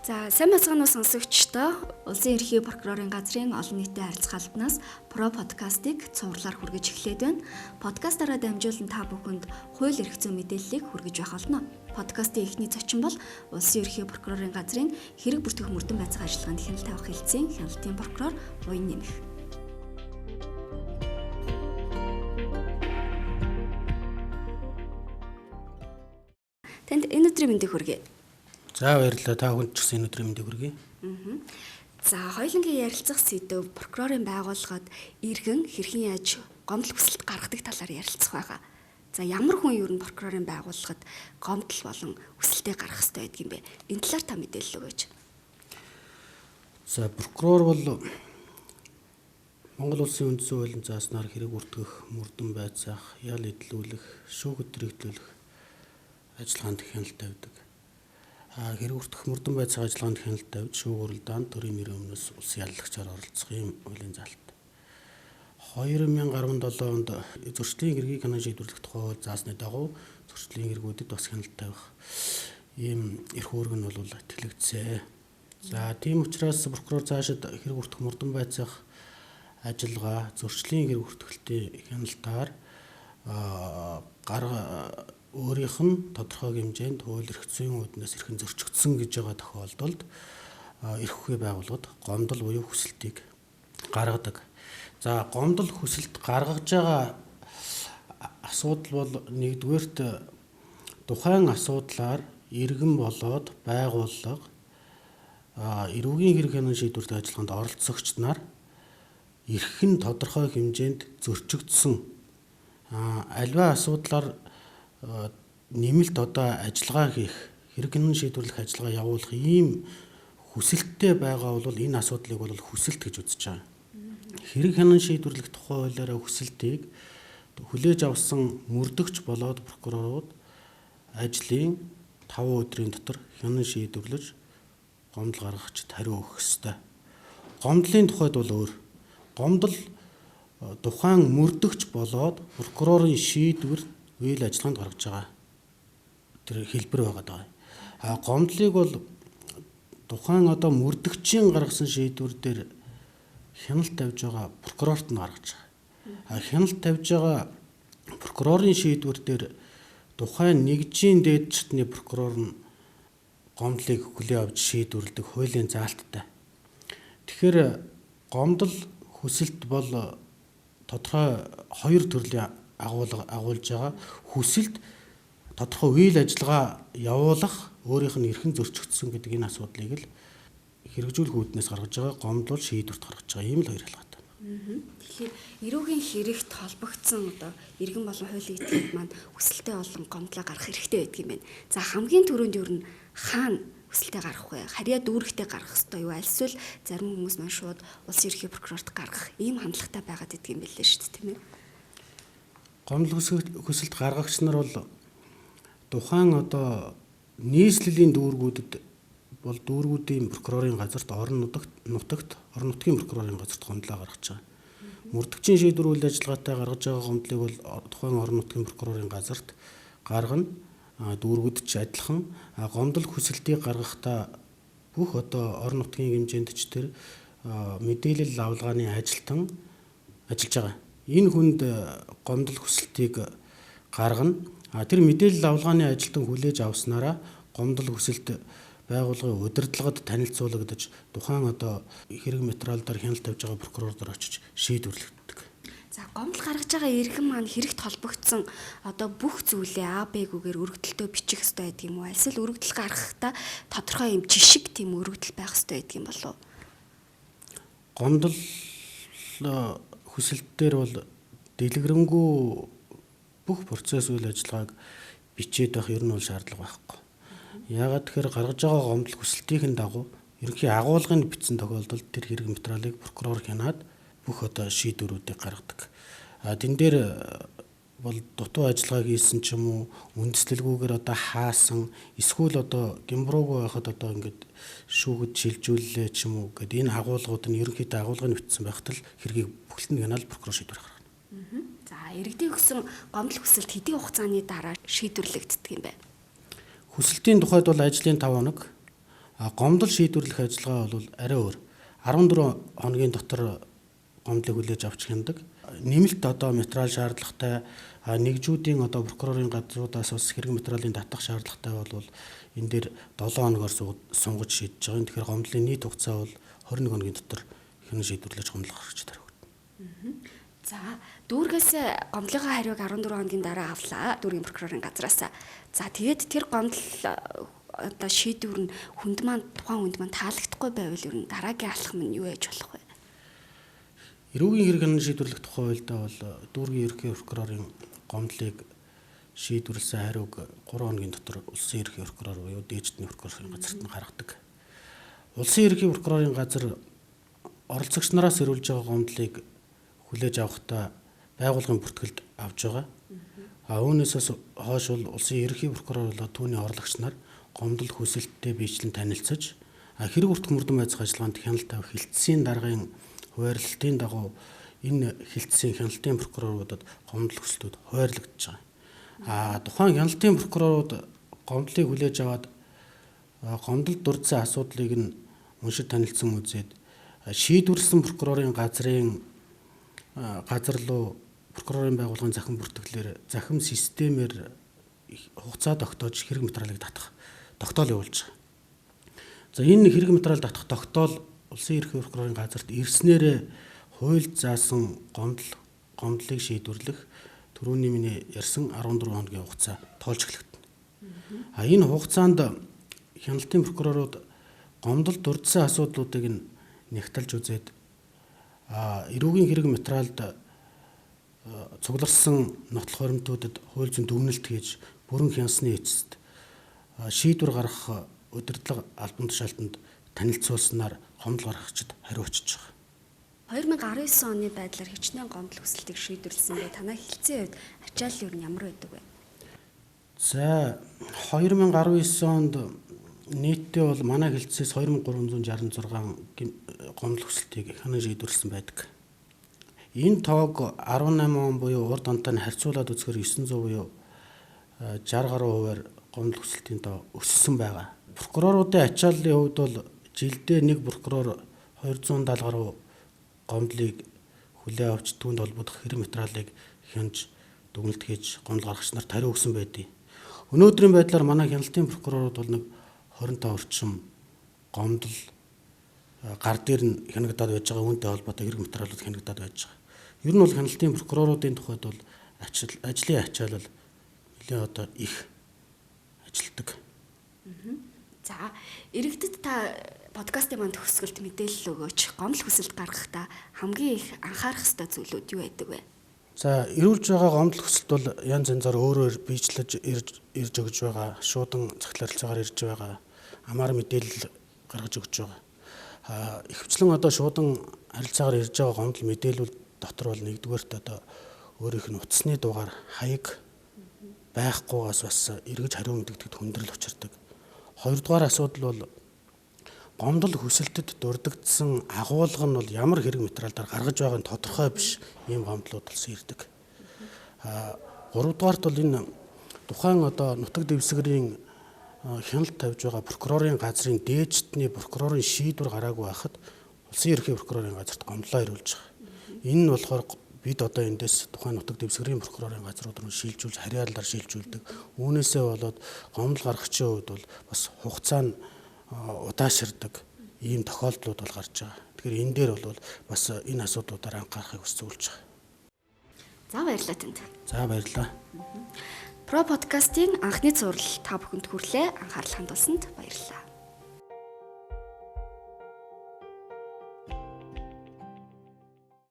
За сайн бацгааны сонсогчдоо Улсын ерөнхий прокурорын газрын олон нийтийн харилцах албанаас Про подкастыг цувралаар хүргэж эхлээд байна. Подкастаараа дамжуулан та бүхэнд хууль эрх зүйн мэдээллийг хүргэж байх болно. Подкастын эхний зочин бол Улсын ерөнхий прокурорын газрын хэрэг бүртгэх мөрдөн байцаах ажиллагаанд хяналт тавих хэлтсийн хяналтын прокурор Буян Нэмэх. Танд энэ өдрийн мэндийг хүргэе. За баярлалаа. Та бүхэнд ч гэсэн энэ өдрийн мэндийг хүргэе. За хоёулангийн ярилцах сэдв прокурорын байгууллагад иргэн хэрхэн яаж гомдол хүсэлт гаргадаг талаар ярилцах байгаа. За ямар хүн ер нь прокурорын байгууллагад гомдол болон хүсэлтээ гаргах ёстой байдаг юм бэ? Энэ талаар та мэдээлэл өгөөч. За прокурор бол Монгол Улсын үндсэн хуулийн зааснаар хэрэг бүртгэх, мөрдөн байцаах, ял эдлүүлэх, шүүгд хэрэгжүүлэх ажиллагаанд хяналт тавьдаг. Хэрэг бүртгэх, мөрдөн байцаах ажиллагаанд хяналт тавьж шүүгүүрэл даанд төрийн нэрийн өмнөөс улсын яллагчаар оролцох юм хуулийн заалт. 2017 онд зөрчлийн хэргийг хянан шийдвэрлэх тухай хууль заасны дагуу зөрчлийн хэрэгүүдэд бас хяналт тавих ийм эрх үүрэг нь бол итгэлэгдсэн. За тийм учраас прокурор цаашид хэрэг бүртгэх, мөрдөн байцаах ажиллагаа зөрчлийн хэрэг бүртгэлтийн хяналтаар өөрийнх нь тодорхой хэмжээнд хууль эрх зүйн үүднээс эрхэн зөрчигдсөн гэж байгаа тохиолдолд эрх ухааны байгууллагад гомдол буюу хүсэлтийг гаргадаг. За гомдол хүсэлт гаргаж байгаа асуудал бол нэгдүгээрт тухайн асуудлаар иргэн болоод байгууллага эрүүгийн хэрэг хянан шийдвэрлэх ажиллагаанд оролцогч нар эрхэн тодорхой хэмжээнд зөрчигдсөн альва асуудлаар нэмэлт ажиллагаа хийх хэрэг хянан шийдвэрлэх ажиллагаа явуулах ийм хүсэлттэй байгаа бол энэ асуудлыг бол хүсэлт гэж үзэж байгаа. Хэрэг хянан шийдвэрлэх тухай хуулиараа хүсэлтийг хүлээж авсан мөрдөгч болоод прокурорууд ажлын 5 өдрийн дотор хянан шийдвэрлэж гомдол гаргагчид хариу өгөх ёстой. Гомдлын тухайд бол өөр. Гомдол тухайн мөрдөгч болоод прокурорын шийдвэр үйл ажиллагаанд гаргаж байгаа тэр хэлбэр байгаа. Гомдлыг бол тухайн мөрдөгчийн гаргасан шийдвэр дээр хяналт тавьж байгаа прокурорт нь гаргаж байгаа. Хяналт тавьж байгаа прокурорын шийдвэр дээр тухайн нэгжийн дээд шатны прокурор нь гомдлыг хүлээн авч шийдвэрлэдэг хуулийн заалттай. Тэгэхээр гомдол хүсэлт бол тодорхой хоёр төрлийн агуулж байгаа. Хүсэлт тодорхой үйл ажиллагаа явуулах өөрийнх нь эрхэн зөрчигдсөн гэдэг энэ асуудлыг л хэрэгжүүлэх үүднээс гаргаж байгаа гомдол шийдвэрт гаргаж байгаа ийм л хоёр ялгаатай. Тэгэхээр эрүүгийн хэрэгт холбогдсон иргэн болон хуулийн этгээд маань хүсэлтэд болон гомдлоо гаргах хэрэгтэй байдаг юм байна. За хамгийн түрүүнд ер нь хаана хүсэлтэд гаргах вэ? Харьяа дүүрэгтэй гаргах ёстой юу? Альэсвэл зарим хүмүүс маань шууд улсын ерөнхий прокурорт гаргах ийм хандлагатай байгаад идэг юм билээ шүү дээ, тийм ээ. Гомдол хүсэлт гаргагч нар бол тухайн нийслэлийн дүүргүүдэд бол дүүргүүдийн прокурорын газарт орон нутгийн прокурорын газарт гомдлоо гаргаж байгаа. Мөрдөгчийн шийдвэр үйл ажиллагаатай гаргаж байгаа гомдлыг бол тухайн орон нутгийн прокурорын газарт гаргана. Дүүргүүд ч адилхан гомдол хүсэлтийг гаргахдаа бүх орон нутгийн хэмжээнд ч тэр мэдээлэл авалгааны ажилтан ажиллаж байгаа. Энэ хүнд гомдол хүсэлтийг гаргана. Тэр мэдээлэл авалгааны ажилтан хүлээж авснараа гомдол хүсэлт байгууллагын удирдлагад танилцуулагдаж тухайн хэрэг материалдар хяналт тавьж байгаа прокурордор очиж шийдвэрлэгддэг. За гомдол гаргаж байгаа иргэн маань хэрэгт холбогдсон бүх зүйлээ А, Б-гүйгээр өргөдөлтөө бичих ёстой байдаг юм уу? Альсэл өргөдөл гаргахдаа тодорхой юм жишг тийм өргөдөл байх ёстой байдаг юм болов уу? Гомдол хүсэлтээр бол дэлгэрэнгүй бүх процесс үйл ажиллагааг бичээд байх ер нь бол шаардлага байхгүй. Яагаад тэгэхээр гаргаж байгаа гомдол хүсэлтийн дагуу ерөнхий агуулгыг бичсэн тохиолдолд тэр хэрэг материалыг прокурор хянаад бүх шийдвэрүүдийг гаргадаг. Тэн дээр бол дутуу ажиллагаа хийсэн ч юм уу, үндэслэлгүйгээр хаасан, эсвэл гимбруугүй байхад ингээд шүүгд шилжүүллээ ч юм уу гэдэг энэ агуулгууд нь ерөнхийдөө агуулгыг бичсэн байхад л хэргийг бүхэлд нь хянаал прокурор шийдвэр гаргана. За иргэдийн өгсөн гомдол хүсэлт хэдийн хугацааны дараа шийдвэрлэгддэг юм бэ? Хүсэлтийн тухайд бол ажлын 5 хоног, Гомдол шийдвэрлэх ажиллагаа бол арай өөр. 14 хоногийн дотор гомдлыг хүлээж авч хяндаг. Нэмэлт одоо материал шаардлагатай нэгжүүдийн одоо прокурорын газруудаас бас хэрэг материалын татах шаардлагатай бол энэ дээр 7 хоногор сунгаж шийдэж байгаа. Тэгэхээр гомдлын нийт хугацаа бол 21 хоногийн дотор хянан шийдвэрлэж гомдол гаргаж тархив. За дүүргээс гомдлынхаа хариуг 14 хоногийн дараа авлаа дүүргийн прокурорын газраас. За тэгээд тэр гомдол одоо шийдвэр нь тухайн хүнд маань таалагдахгүй байвал ер нь дараагийн алхам нь юу яаж болох вэ? Эрүүгийн хэрэг хянан шийдвэрлэх тухай хуульдаа бол дүүргийн ерөнхий прокурорын гомдлыг шийдвэрлсэн хариуг 3 хоногийн дотор улсын ерөнхий прокурор буюу дээждний прокурорын газарт нь гаргадаг. Улсын ерөнхий прокурорын газар оролцогч нараас эрүүлж байгаа гомдлыг хүлээж авахдаа байгууллагын бүртгэлд авж байгаа. Үүнээс хойш бол улсын ерөнхий прокурор болоод түүний орлогч нар гомдол хүсэлттэй биечлэн танилцаж хэрэг бүртгэх мөрдөн байцаах ажиллагаанд хяналт тавих хилцээний даргын хуваарлалтын дагуу энэ хилцээний хяналтын прокуроруудад гомдол хүслүүд хуваарлагдж байгаа. Тухайн хяналтын прокурорууд гомдлыг хүлээж аваад гомдолд дурдсан асуудлыг нь уншиж танилцсан үзээд шийдвэрлсэн прокурорын газар руу прокурорын байгууллагын захин бүртгэлээр захим системээр хугацаа тогтоож хэрэг материалыг тогтоол явуулж байгаа. За энэ хэрэг материал татах тогтоол улсын ерөнхий прокурорын газарт ирснээрээ хуульд заасан гомдлыг шийдвэрлэх түрүүний миний ярьсан 14 хоногийн хугацаа тоолж эхлэгдэнэ. Энэ хугацаанд хяналтын прокурорууд гомдолд дурдсан асуудлуудыг нь нягтлж үзээд эрүүгийн хэрэг материалд цугларсан нотлох баримтуудад хууль зүйн дүгнэлт хийж бүрэн хянсны эцэст шийдвэр гаргах удирдлага албан тушаалтанд танилцуулснаар гомдол гаргагчид хариу очиж байгаа. 2019 оны байдлаар хичнээн гомдол хүсэлтийг шийдвэрлсэн бай. Танай хилцээний үед ачаалал юу ямар байдаг вэ? За 2019 онд нийтдээ бол манай хилцээс 2366 гомдол хүсэлтийг хянан шийдвэрлсэн байдаг. Энэ тоог 18 он буюу урд онтой нь харьцуулаад үзэхээр 900 буюу 60 гаруй хувиар гомдол хүсэлтийн тоо өссөн байгаа. Прокуроруудын ачааллын хувьд бол жилдээ нэг прокурор 270 гаруй гомдлыг хүлээн авч түүнд холбогдох хэрэг материалыг хянж дүгнэлт хийж гомдол гаргагч нарт хариу өгсөн байдгийг. Өнөөдрийн байдлаар манай хяналтын прокурорууд бол нэг 25 орчим гомдол гар дээр нь хянагдаад байж байгаа үүнтэй холбоотой хэрэг материалууд хянагдаад байж байгаа. Ер нь бол хяналтын прокуроруудын тухайд бол ажлын ачаалал нэлээд одоо их ажилтдаг. За иргэдэд та подкастын манд төгсгөлт мэдээлэл өгөөч. Гомдол хүсэлт гаргахдаа хамгийн их анхаарах ёстой зүйлүүд юу байдаг вэ? За эрүүлж байгаа гомдол хүсэлт бол янз янзаар өөрөөр биечлэж ирж өгж байгаа, шуудан захиалцаагаар ирж байгаа, амаар мэдээлэл гаргаж өгч байгаа. Ихэвчлэн одоо шуудан харилцаагаар ирж байгаа гомдол мэдээлэл дотор бол нэгдүгээрт одоо өөрийнх нь утасны дугаар хаяг байхгүйгаас бас эргэж хариу мэдэгдэхэд хүндрэл учирдаг. Хоёрдугаар асуудал бол гомдол хүсэлтэд дурддагдсан агуулга нь бол ямар хэрэг материалаар гаргаж байгаа нь тодорхой биш ийм гомдлууд болсон ирдэг. Гуравдугаарт бол энэ тухайн одоо нутаг дэвсгэрийн хяналт тавьж байгаа прокурорын газрын дээждний прокурорын шийдвэр гараагүй байхад улсын ерөнхий прокурорын газарт гомдлоо ирүүлж байгаа. Энэ нь болохоор бид одоо эндээс тухайн нутаг дэвсгэрийн прокурорын газрууд руу шилжүүлж харьяалалаар шилжүүлдэг. Үүнээсээ болоод гомдол гаргагчийн хувьд бол бас хугацаа нь удаашрдаг ийм тохиолдлууд бол гарч байгаа. Тэгэхээр энэ дээр бол бас энэ асуудлуудаар анхаарахыг хүсүүлж байгаа. За баярлалаа танд. За баярлалаа. Про подкастын анхны цуврал та бүхэнд хүрлээ. Анхаарал хандуулсанд баярлалаа.